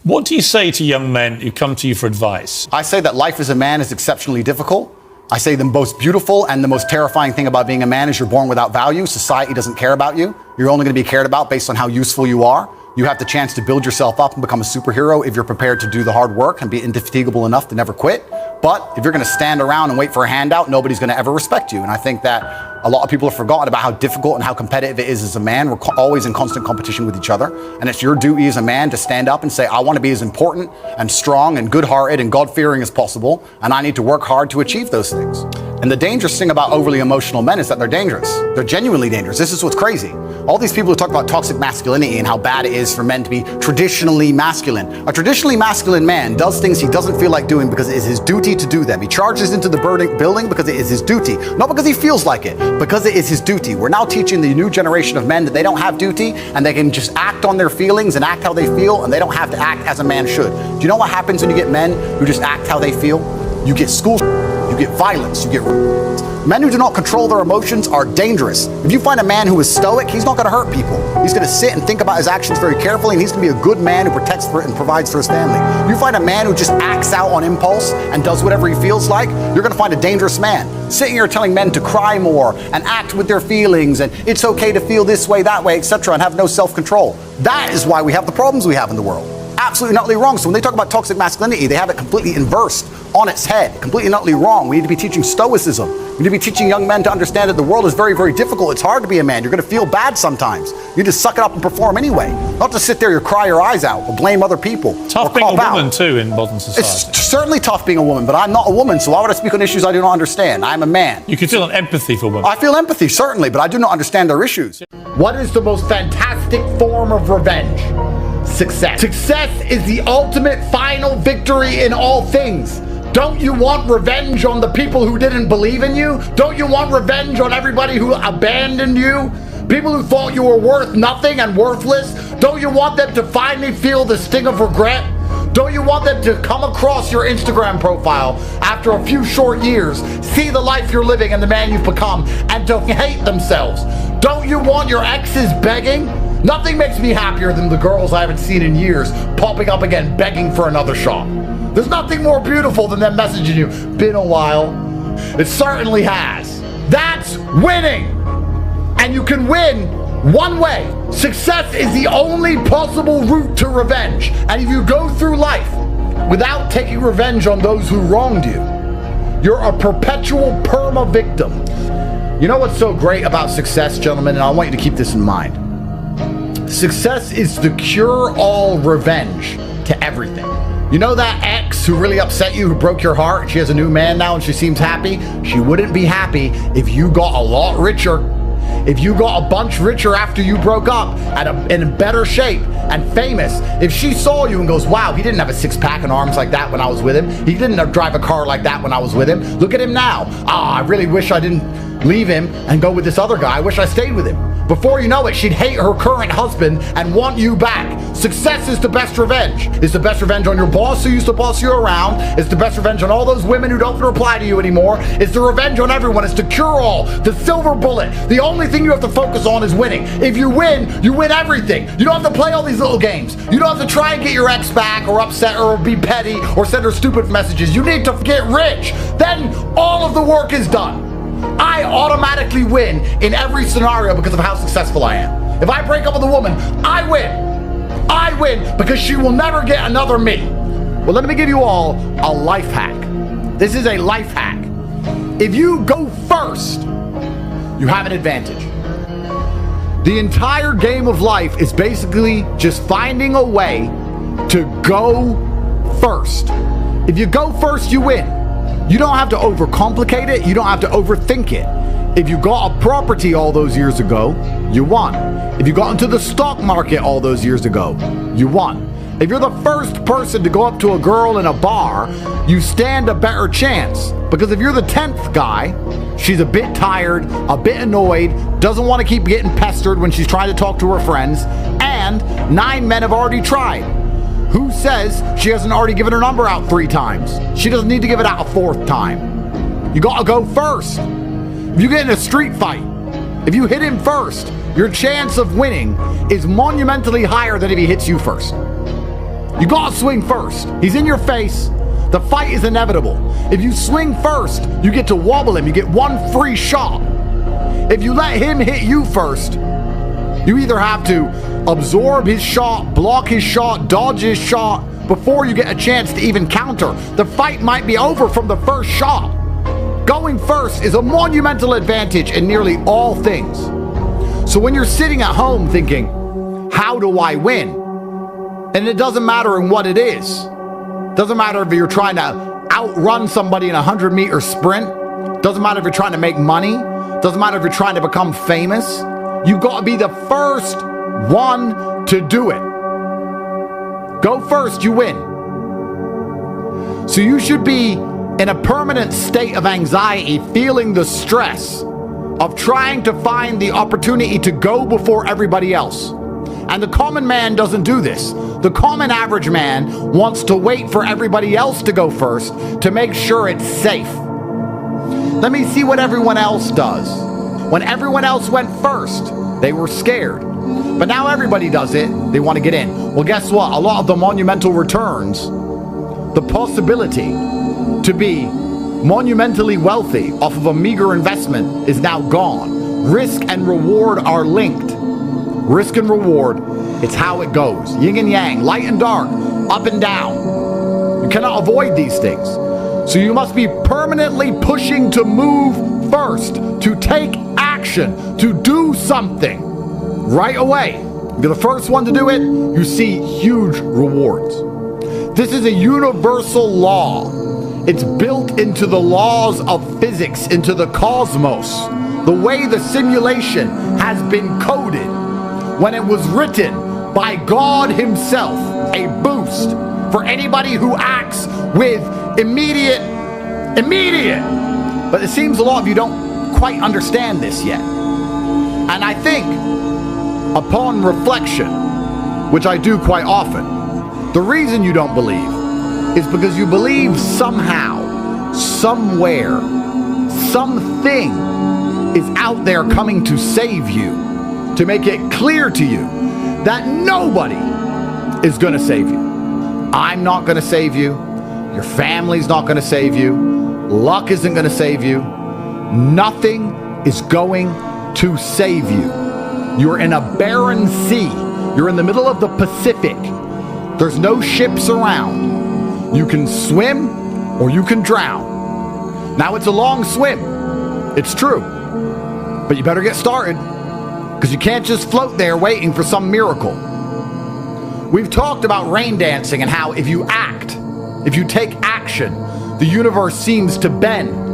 What do you say to young men who come to you for advice? I say that life as a man is exceptionally difficult. I say the most beautiful and the most terrifying thing about being a man is you're born without value. Society doesn't care about you. You're only going to be cared about based on how useful you are. You have the chance to build yourself up and become a superhero if you're prepared to do the hard work and be indefatigable enough to never quit. But if you're going to stand around and wait for a handout, nobody's going to ever respect you. And I think that a lot of people have forgotten about how difficult and how competitive it is as a man. We're always in constant competition with each other. And it's your duty as a man to stand up and say, I want to be as important and strong and good-hearted and God-fearing as possible. And I need to work hard to achieve those things. And the dangerous thing about overly emotional men is that they're dangerous. They're genuinely dangerous. This is what's crazy. All these people who talk about toxic masculinity and how bad it is for men to be traditionally masculine. A traditionally masculine man does things he doesn't feel like doing because it is his duty to do them. He charges into the building because it is his duty. Not because he feels like it, because it is his duty. We're now teaching the new generation of men that they don't have duty and they can just act on their feelings and act how they feel, and they don't have to act as a man should. Do you know what happens when you get men who just act how they feel? You get school, you get violence, you get... Men who do not control their emotions are dangerous. If you find a man who is stoic, he's not going to hurt people. He's going to sit and think about his actions very carefully, and he's going to be a good man who protects and provides for his family. You find a man who just acts out on impulse and does whatever he feels like, you're going to find a dangerous man. Sitting here telling men to cry more and act with their feelings and it's okay to feel this way, that way, etc., and have no self-control. That is why we have the problems we have in the world. Absolutely not wrong. So when they talk about toxic masculinity, they have it completely inversed on its head, completely not wrong. We need to be teaching stoicism. We need to be teaching young men to understand that the world is very, very difficult. It's hard to be a man. You're going to feel bad sometimes. You just suck it up and perform anyway. Not to sit there and cry your eyes out or blame other people. Tough being a woman too in modern society. It's certainly tough being a woman, but I'm not a woman, so why would I speak on issues I do not understand? I'm a man. You can feel an empathy for women. I feel empathy, certainly, but I do not understand their issues. What is the most fantastic form of revenge? Success. Success is the ultimate final victory in all things. Don't you want revenge on the people who didn't believe in you? Don't you want revenge on everybody who abandoned you? People who thought you were worth nothing and worthless? Don't you want them to finally feel the sting of regret? Don't you want them to come across your Instagram profile after a few short years, see the life you're living and the man you've become, and to hate themselves? Don't you want your exes begging? Nothing makes me happier than the girls I haven't seen in years popping up again begging for another shot. There's nothing more beautiful than them messaging you, been a while. It certainly has. That's winning. And you can win one way. Success is the only possible route to revenge. And if you go through life without taking revenge on those who wronged you, you're a perpetual perma victim. You know what's so great about success, gentlemen, and I want you to keep this in mind. Success is the cure-all revenge to everything. You know that ex who really upset you, who broke your heart? She has a new man now and she seems happy. She wouldn't be happy if you got a lot richer. If you got a bunch richer after you broke up and in better shape and famous. If she saw you and goes, wow, he didn't have a six-pack and arms like that when I was with him. He didn't drive a car like that when I was with him. Look at him now. I really wish I didn't leave him and go with this other guy. I wish I stayed with him. Before you know it, she'd hate her current husband and want you back. Success is the best revenge. It's the best revenge on your boss who used to boss you around. It's the best revenge on all those women who don't reply to you anymore. It's the revenge on everyone. It's the cure-all, the silver bullet. The only thing you have to focus on is winning. If you win everything. You don't have to play all these little games. You don't have to try and get your ex back or upset her or be petty or send her stupid messages. You need to get rich. Then all of the work is done. I automatically win in every scenario because of how successful I am. If I break up with a woman, I win. I win because she will never get another me. Well, let me give you all a life hack. This is a life hack. If you go first, you have an advantage. The entire game of life is basically just finding a way to go first. If you go first, you win. You don't have to overcomplicate it. You don't have to overthink it. If you got a property all those years ago, you won. If you got into the stock market all those years ago, you won. If you're the first person to go up to a girl in a bar, you stand a better chance. Because if you're the 10th guy, she's a bit tired, a bit annoyed, doesn't want to keep getting pestered when she's trying to talk to her friends, and 9 men have already tried. Who says she hasn't already given her number out 3 times? She doesn't need to give it out a 4th time. You gotta go first. If you get in a street fight, if you hit him first, your chance of winning is monumentally higher than if he hits you first. You gotta swing first. He's in your face. The fight is inevitable. If you swing first, you get to wobble him. You get one free shot. If you let him hit you first, you either have to absorb his shot, block his shot, dodge his shot before you get a chance to even counter. The fight might be over from the first shot. Going first is a monumental advantage in nearly all things. So when you're sitting at home thinking, how do I win? And it doesn't matter in what it is. Doesn't matter if you're trying to outrun somebody in a 100-meter sprint. Doesn't matter if you're trying to make money. Doesn't matter if you're trying to become famous. You've got to be the first one to do it. Go first, you win. So you should be in a permanent state of anxiety, feeling the stress of trying to find the opportunity to go before everybody else. And the common man doesn't do this. The common average man wants to wait for everybody else to go first to make sure it's safe. Let me see what everyone else does. When everyone else went first, they were scared. But now everybody does it, they want to get in. Well, guess what? A lot of the monumental returns, the possibility to be monumentally wealthy off of a meager investment is now gone. Risk and reward are linked. Risk and reward, it's how it goes. Yin and yang, light and dark, up and down. You cannot avoid these things. So you must be permanently pushing to move first, to take action, to do something right away. If you're the first one to do it, you see huge rewards. This is a universal law. It's built into the laws of physics, into the cosmos. The way the simulation has been coded when it was written by God himself, a boost for anybody who acts with immediate. But it seems a lot of you don't quite understand this yet. And I think, upon reflection, which I do quite often, the reason you don't believe is because you believe somehow, somewhere, something is out there coming to save you, to make it clear to you that nobody is going to save you. I'm not going to save you. Your family's not going to save you. Luck isn't going to save you. Nothing is going to save you. You're in a barren sea. You're in the middle of the Pacific. There's no ships around. You can swim or you can drown. Now it's a long swim. It's true. But you better get started, because you can't just float there waiting for some miracle. We've talked about rain dancing and how if you act, if you take action, the universe seems to bend.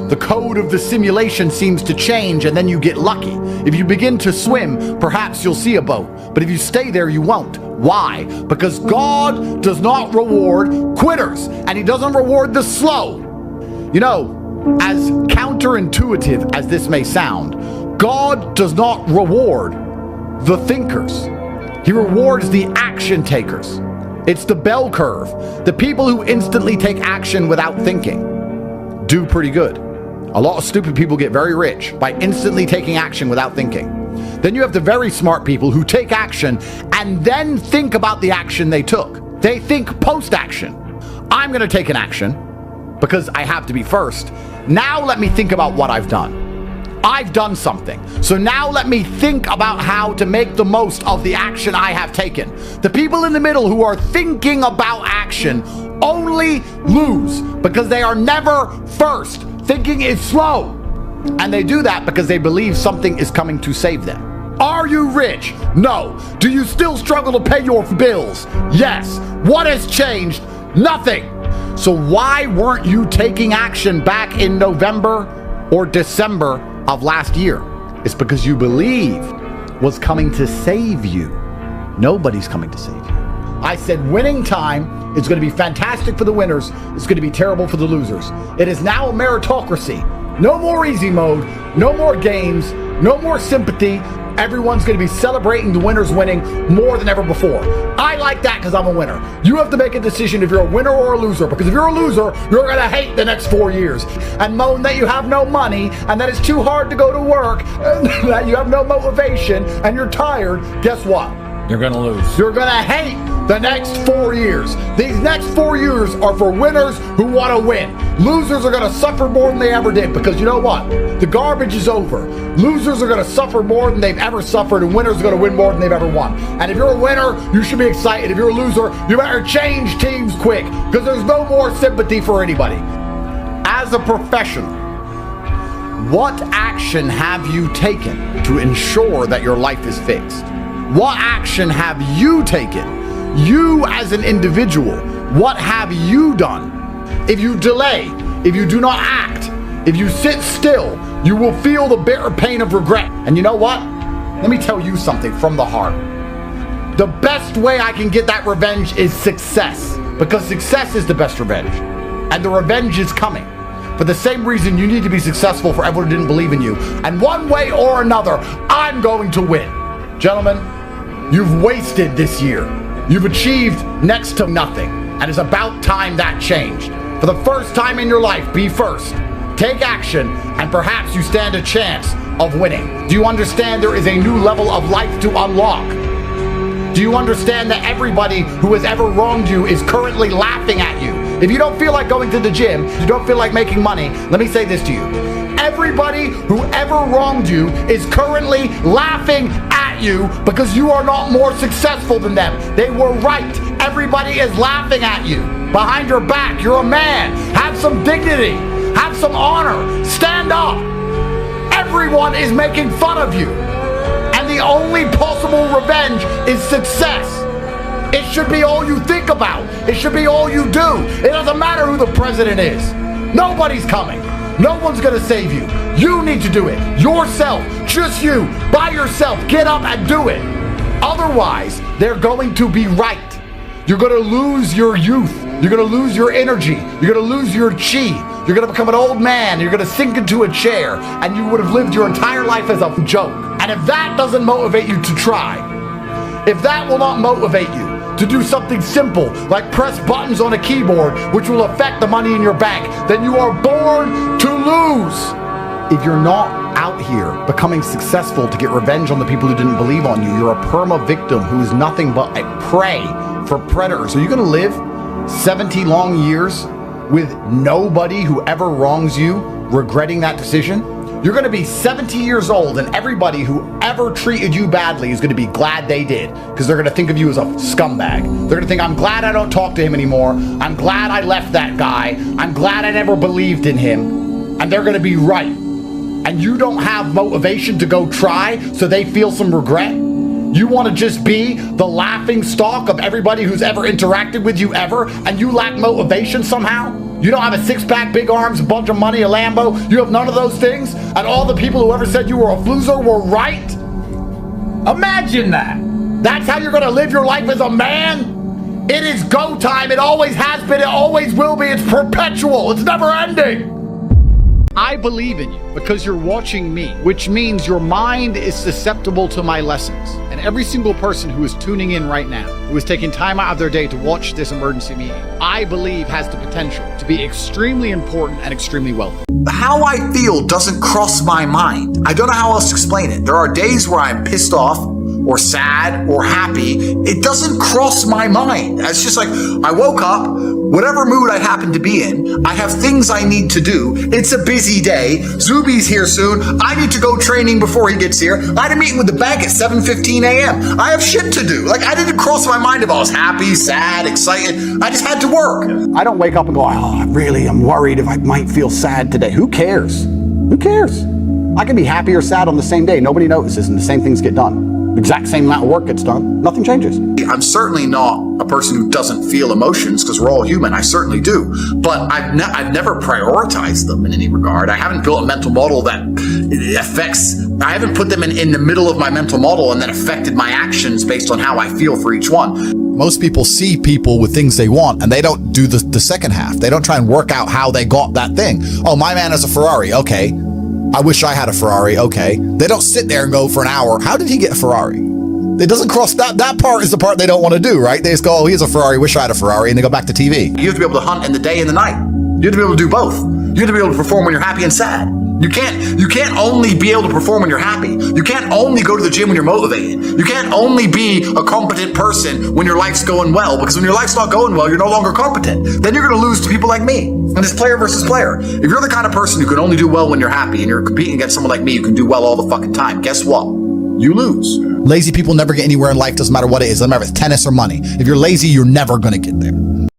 The code of the simulation seems to change, and then you get lucky. If you begin to swim, perhaps you'll see a boat. But if you stay there, you won't. Why? Because God does not reward quitters, and he doesn't reward the slow. You know, as counterintuitive as this may sound, God does not reward the thinkers. He rewards the action takers. It's the bell curve. The people who instantly take action without thinking do pretty good. A lot of stupid people get very rich by instantly taking action without thinking. Then you have the very smart people who take action and then think about the action they took. They think post-action. I'm going to take an action because I have to be first. Now let me think about what I've done. I've done something. So now let me think about how to make the most of the action I have taken. The people in the middle who are thinking about action only lose because they are never first. Thinking is slow. And they do that because they believe something is coming to save them. Are you rich? No. Do you still struggle to pay your bills? Yes. What has changed? Nothing. So why weren't you taking action back in November or December of last year? It's because you believed was coming to save you. Nobody's coming to save you. I said winning time is going to be fantastic for the winners. It's going to be terrible for the losers. It is now a meritocracy. No more easy mode, no more games, no more sympathy. Everyone's going to be celebrating the winners winning more than ever before. I like that because I'm a winner. You have to make a decision if you're a winner or a loser, because if you're a loser, you're going to hate the next 4 years and moan that you have no money and that it's too hard to go to work and that you have no motivation and you're tired. Guess what? You're going to lose. You're going to hate the next 4 years. These next 4 years are for winners who want to win. Losers are going to suffer more than they ever did, because you know what? The garbage is over. Losers are going to suffer more than they've ever suffered, and winners are going to win more than they've ever won. And if you're a winner, you should be excited. If you're a loser, you better change teams quick, because there's no more sympathy for anybody. As a professional, what action have you taken to ensure that your life is fixed? What action have you taken? You as an individual, what have you done? If you delay, if you do not act, if you sit still, you will feel the bitter pain of regret. And you know what? Let me tell you something from the heart. The best way I can get that revenge is success, because success is the best revenge. And the revenge is coming. For the same reason you need to be successful for everyone who didn't believe in you. And one way or another, I'm going to win. Gentlemen, you've wasted this year. You've achieved next to nothing. And it's about time that changed. For the first time in your life, be first. Take action, and perhaps you stand a chance of winning. Do you understand there is a new level of life to unlock? Do you understand that everybody who has ever wronged you is currently laughing at you? If you don't feel like going to the gym, you don't feel like making money, let me say this to you. Everybody who ever wronged you is currently laughing at you because you are not more successful than them. They were right. Everybody is laughing at you. Behind your back, you're a man. Have some dignity. Have some honor. Stand up. Everyone is making fun of you. And the only possible revenge is success. It should be all you think about. It should be all you do. It doesn't matter who the president is. Nobody's coming. No one's gonna save you. You need to do it. Yourself. Just you. By yourself. Get up and do it. Otherwise, they're going to be right. You're gonna lose your youth. You're gonna lose your energy. You're gonna lose your chi. You're gonna become an old man. You're gonna sink into a chair, and you would have lived your entire life as a joke. And if that doesn't motivate you to try, if that will not motivate you to do something simple like press buttons on a keyboard which will affect the money in your bank, then you are born to lose. If you're not out here becoming successful to get revenge on the people who didn't believe on you, you're a perma victim who is nothing but a prey for predators. Are you gonna live 70 long years with nobody who ever wrongs you regretting that decision? You're going to be 70 years old, and everybody who ever treated you badly is going to be glad they did, because they're going to think of you as a scumbag. They're going to think, I'm glad I don't talk to him anymore. I'm glad I left that guy. I'm glad I never believed in him. And they're going to be right. And you don't have motivation to go try, so they feel some regret. You want to just be the laughing stock of everybody who's ever interacted with you ever, and you lack motivation somehow? You don't have a six-pack, big arms, a bunch of money, a Lambo. You have none of those things, and all the people who ever said you were a loser were right? Imagine that. That's how you're going to live your life as a man? It is go time. It always has been. It always will be. It's perpetual. It's never ending. I believe in you because you're watching me, which means your mind is susceptible to my lessons. And every single person who is tuning in right now, who is taking time out of their day to watch this emergency meeting, I believe has the potential to be extremely important and extremely wealthy. How I feel doesn't cross my mind. I don't know how else to explain it. There are days where I'm pissed off or sad or happy. It doesn't cross my mind. It's just like I woke up, whatever mood I happen to be in, I have things I need to do. It's a busy day. Zuby's here soon. I need to go training before he gets here. I had a meeting with the bank at 7:15 a.m. I have shit to do. Like, I didn't cross my mind if I was happy, sad, excited. I just had to work. I don't wake up and go, I'm worried if I might feel sad today. Who cares? Who cares? I can be happy or sad on the same day. Nobody notices, and the same things get done. The exact same amount of work gets done. Nothing changes. I'm certainly not a person who doesn't feel emotions, because we're all human. I certainly do. But I've never prioritized them in any regard. I haven't built a mental model that I haven't put them in the middle of my mental model and then affected my actions based on how I feel for each one. Most people see people with things they want, and they don't do the second half. They don't try and work out how they got that thing. Oh, my man has a Ferrari. Okay. I wish I had a Ferrari. Okay. They don't sit there and go for an hour. How did he get a Ferrari? It doesn't cross that part is the part they don't want to do, right? They just go, oh, he has a Ferrari. Wish I had a Ferrari. And they go back to TV. You have to be able to hunt in the day and the night. You have to be able to do both. You have to be able to perform when you're happy and sad. You can't only be able to perform when you're happy. You can't only go to the gym when you're motivated. You can't only be a competent person when your life's going well, because when your life's not going well, you're no longer competent. Then you're going to lose to people like me. And it's player versus player. If you're the kind of person who can only do well when you're happy and you're competing against someone like me who can do well all the fucking time, guess what? You lose. Lazy people never get anywhere in life, doesn't matter what it is. Doesn't matter if it's tennis or money. If you're lazy, you're never going to get there.